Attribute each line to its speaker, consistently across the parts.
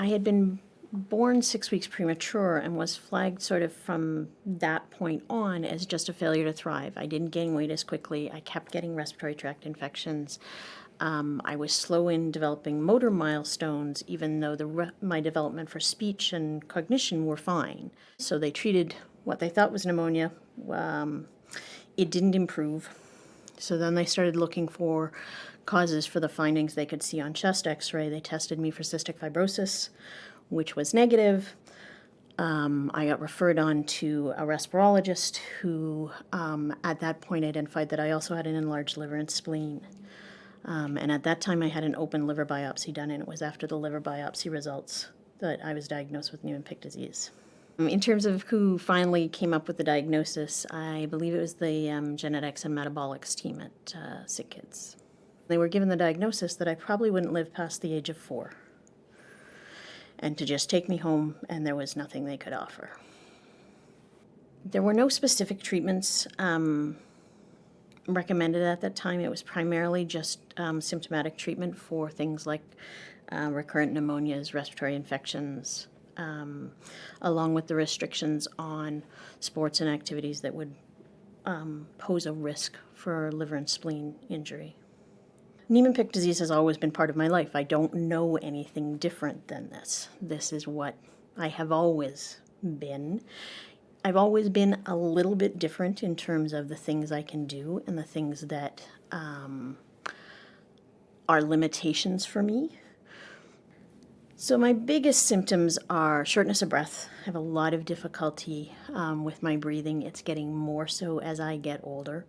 Speaker 1: I had been born 6 weeks premature and was flagged sort of from that point on as just a failure to thrive. I didn't gain weight as quickly. I kept getting respiratory tract infections. I was slow in developing motor milestones, even though my development for speech and cognition were fine. So they treated what they thought was pneumonia. It didn't improve. So then they started looking for causes for the findings they could see on chest x-ray. They tested me for cystic fibrosis, which was negative. I got referred on to a respirologist who at that point identified that I also had an enlarged liver and spleen. And at that time I had an open liver biopsy done, and it was after the liver biopsy results that I was diagnosed with Niemann-Pick disease. In terms of who finally came up with the diagnosis, I believe it was the genetics and metabolics team at Sick Kids. They were given the diagnosis that I probably wouldn't live past the age of 4, and to just take me home, and there was nothing they could offer. There were no specific treatments recommended at that time. It was primarily just symptomatic treatment for things like recurrent pneumonias, respiratory infections, along with the restrictions on sports and activities that would pose a risk for liver and spleen injury. Niemann-Pick disease has always been part of my life. I don't know anything different than this. This is what I have always been. I've always been a little bit different in terms of the things I can do and the things that are limitations for me. So my biggest symptoms are shortness of breath. I have a lot of difficulty with my breathing. It's getting more so as I get older.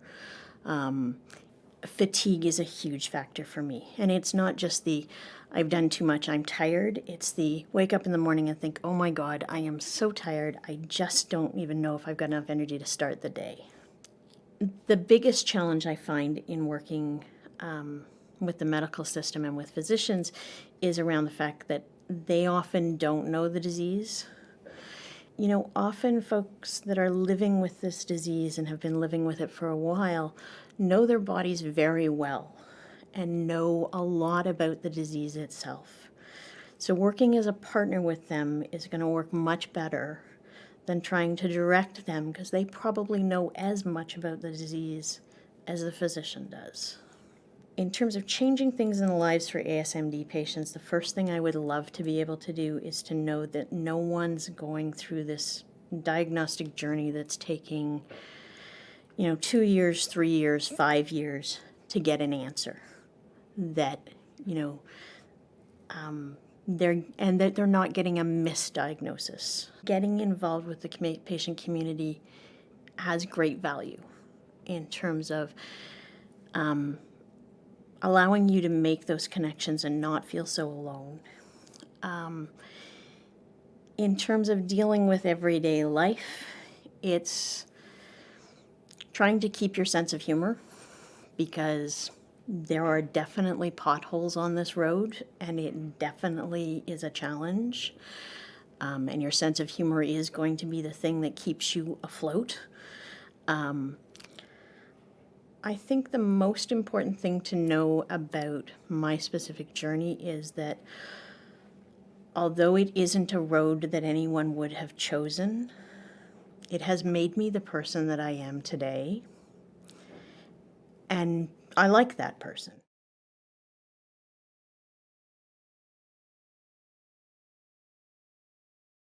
Speaker 1: Fatigue is a huge factor for me. And it's not just the, I've done too much, I'm tired. It's the wake up in the morning and think, oh my God, I am so tired. I just don't even know if I've got enough energy to start the day. The biggest challenge I find in working with the medical system and with physicians is around the fact that they often don't know the disease. You know, often folks that are living with this disease and have been living with it for a while know their bodies very well and know a lot about the disease itself. So working as a partner with them is going to work much better than trying to direct them, because they probably know as much about the disease as the physician does. In terms of changing things in the lives for ASMD patients, the first thing I would love to be able to do is to know that no one's going through this diagnostic journey that's taking 2 years, 3 years, 5 years to get an answer. That, they're not getting a misdiagnosis. Getting involved with the patient community has great value in terms of allowing you to make those connections and not feel so alone. In terms of dealing with everyday life, it's trying to keep your sense of humor, because there are definitely potholes on this road, and it definitely is a challenge. And your sense of humor is going to be the thing that keeps you afloat. I think the most important thing to know about my specific journey is that although it isn't a road that anyone would have chosen, it has made me the person that I am today, and I like that person.